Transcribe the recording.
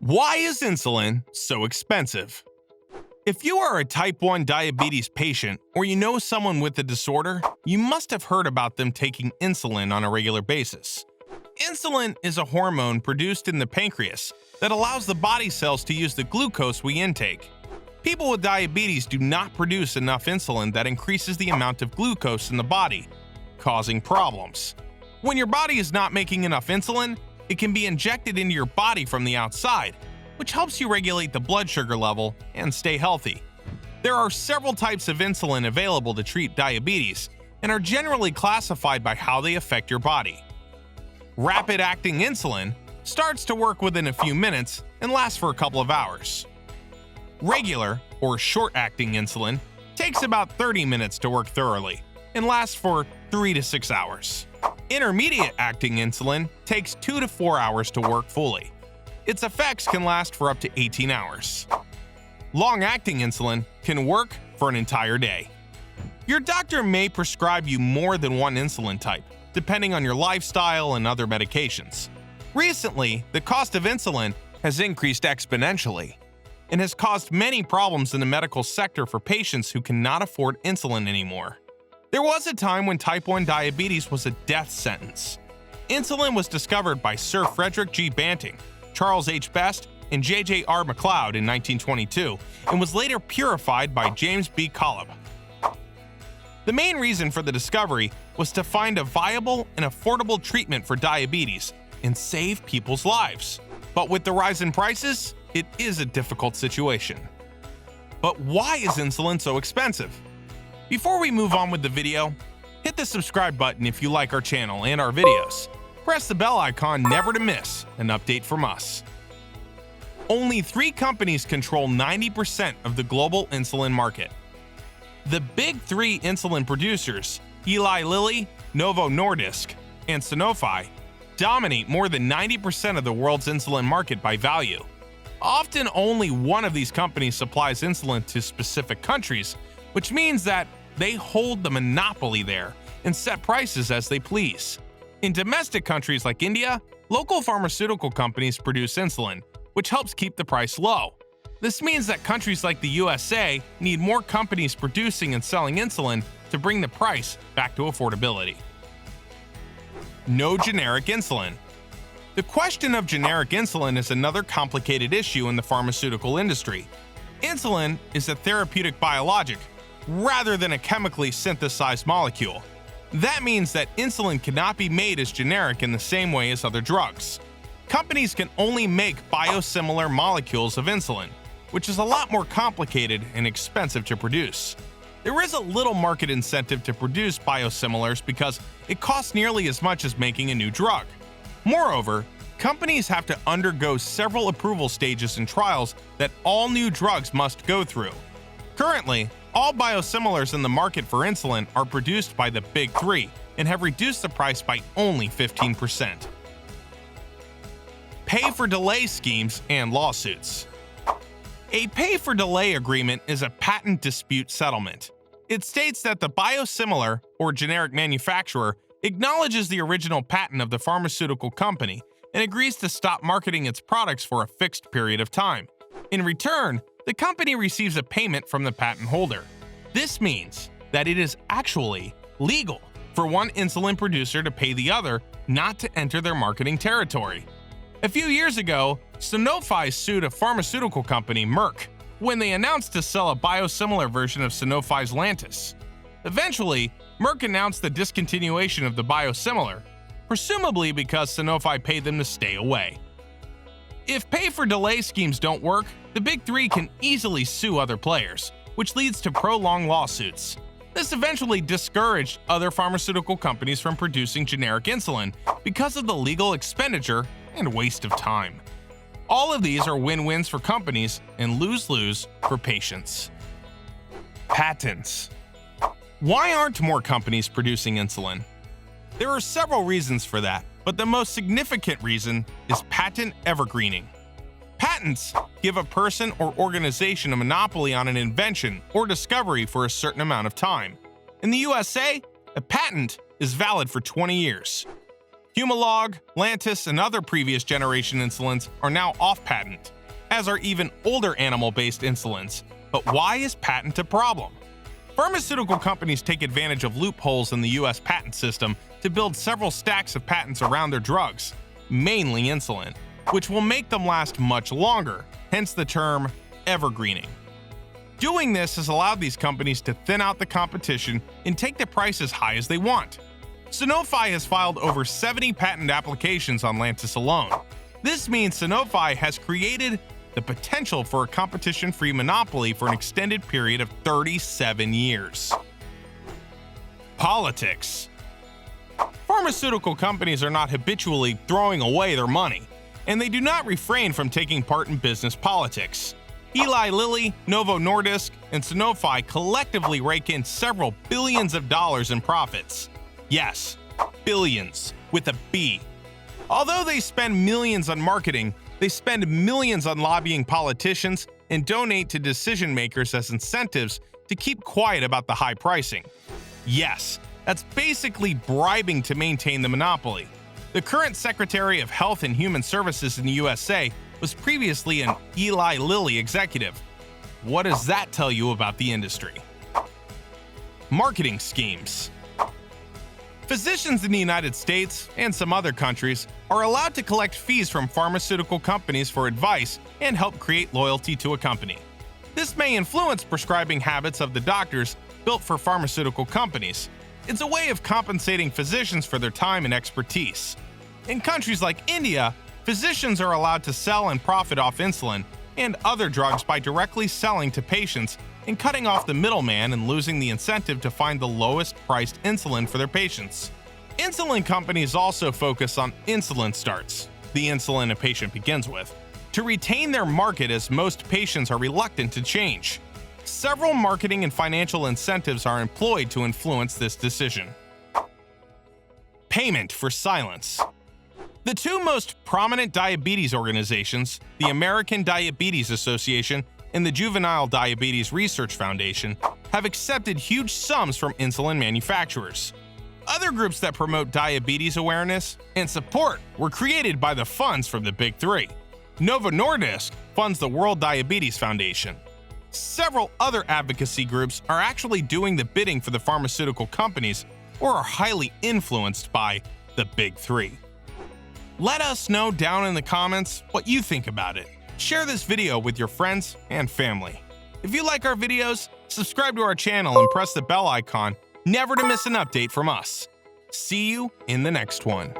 Why is insulin so expensive? If you are a type 1 diabetes patient or you know someone with the disorder, you must have heard about them taking insulin on a regular basis. Insulin is a hormone produced in the pancreas that allows the body cells to use the glucose we intake. People with diabetes do not produce enough insulin that increases the amount of glucose in the body, causing problems. When your body is not making enough insulin, it can be injected into your body from the outside, which helps you regulate the blood sugar level and stay healthy. There are several types of insulin available to treat diabetes and are generally classified by how they affect your body. Rapid-acting insulin starts to work within a few minutes and lasts for a couple of hours. Regular or short-acting insulin takes about 30 minutes to work thoroughly and lasts for 3 to 6 hours. Intermediate-acting insulin takes 2 to 4 hours to work fully. Its effects can last for up to 18 hours. Long-acting insulin can work for an entire day. Your doctor may prescribe you more than one insulin type, depending on your lifestyle and other medications. Recently, the cost of insulin has increased exponentially and has caused many problems in the medical sector for patients who cannot afford insulin anymore. There was a time when type 1 diabetes was a death sentence. Insulin was discovered by Sir Frederick G. Banting, Charles H. Best, and J.J.R. McLeod in 1922, and was later purified by James B. COLLIP. The main reason for the discovery was to find a viable and affordable treatment for diabetes and save people's lives. But with the rise in prices, it is a difficult situation. But why is insulin so expensive? Before we move on with the video, hit the subscribe button if you like our channel and our videos. Press the bell icon never to miss an update from us. Only 3 companies control 90% of the global insulin market. The big 3 insulin producers, Eli Lilly, Novo Nordisk, and Sanofi, dominate more than 90% of the world's insulin market by value. Often only one of these companies supplies insulin to specific countries, which means that they hold the monopoly there and set prices as they please. In domestic countries like India, local pharmaceutical companies produce insulin, which helps keep the price low. This means that countries like the USA need more companies producing and selling insulin to bring the price back to affordability. No generic insulin. The question of generic insulin is another complicated issue in the pharmaceutical industry. Insulin is a therapeutic biologic rather than a chemically synthesized molecule. That means that insulin cannot be made as generic in the same way as other drugs. Companies can only make biosimilar molecules of insulin, which is a lot more complicated and expensive to produce. There is a little market incentive to produce biosimilars because it costs nearly as much as making a new drug. Moreover, companies have to undergo several approval stages and trials that all new drugs must go through. Currently, all biosimilars in the market for insulin are produced by the big 3 and have reduced the price by only 15%. Pay-for-delay schemes and lawsuits. A pay-for-delay agreement is a patent dispute settlement. It states that the biosimilar or generic manufacturer acknowledges the original patent of the pharmaceutical company and agrees to stop marketing its products for a fixed period of time. In return, the company receives a payment from the patent holder. This means that it is actually legal for one insulin producer to pay the other not to enter their marketing territory. A few years ago, Sanofi sued a pharmaceutical company, Merck, when they announced to sell a biosimilar version of Sanofi's Lantus. Eventually, Merck announced the discontinuation of the biosimilar, presumably because Sanofi paid them to stay away. If pay-for-delay schemes don't work, the big 3 can easily sue other players, which leads to prolonged lawsuits. This eventually discouraged other pharmaceutical companies from producing generic insulin because of the legal expenditure and waste of time. All of these are win-wins for companies and lose-lose for patients. Patents. Why aren't more companies producing insulin? There are several reasons for that, but the most significant reason is patent evergreening. Patents give a person or organization a monopoly on an invention or discovery for a certain amount of time. In the USA, a patent is valid for 20 years. Humalog, Lantus, and other previous generation insulins are now off patent, as are even older animal-based insulins. But why is patent a problem? Pharmaceutical companies take advantage of loopholes in the US patent system to build several stacks of patents around their drugs, mainly insulin, which will make them last much longer, hence the term evergreening. Doing this has allowed these companies to thin out the competition and take the price as high as they want. Sanofi has filed over 70 patent applications on Lantus alone. This means Sanofi has created the potential for a competition-free monopoly for an extended period of 37 years. Politics. Pharmaceutical companies are not habitually throwing away their money, and they do not refrain from taking part in business politics. Eli Lilly, Novo Nordisk, and Sanofi collectively rake in several billions of dollars in profits. Yes, billions, with a B. Although they spend millions on marketing, they spend millions on lobbying politicians and donate to decision makers as incentives to keep quiet about the high pricing. Yes, that's basically bribing to maintain the monopoly. The current Secretary of Health and Human Services in the USA was previously an Eli Lilly executive. What does that tell you about the industry? Marketing schemes. Physicians in the United States and some other countries are allowed to collect fees from pharmaceutical companies for advice and help create loyalty to a company. This may influence prescribing habits of the doctors built for pharmaceutical companies. It's a way of compensating physicians for their time and expertise. In countries like India, physicians are allowed to sell and profit off insulin and other drugs by directly selling to patients and cutting off the middleman and losing the incentive to find the lowest priced insulin for their patients. Insulin companies also focus on insulin starts, the insulin a patient begins with, to retain their market as most patients are reluctant to change. Several marketing and financial incentives are employed to influence this decision. Payment for silence. The two most prominent diabetes organizations, the American Diabetes Association and the Juvenile Diabetes Research Foundation, have accepted huge sums from insulin manufacturers. Other groups that promote diabetes awareness and support were created by the funds from the Big Three. Novo Nordisk funds the World Diabetes Foundation. Several other advocacy groups are actually doing the bidding for the pharmaceutical companies or are highly influenced by the Big Three. Let us know down in the comments what you think about it. Share this video with your friends and family. If you like our videos, subscribe to our channel and press the bell icon never to miss an update from us. See you in the next one.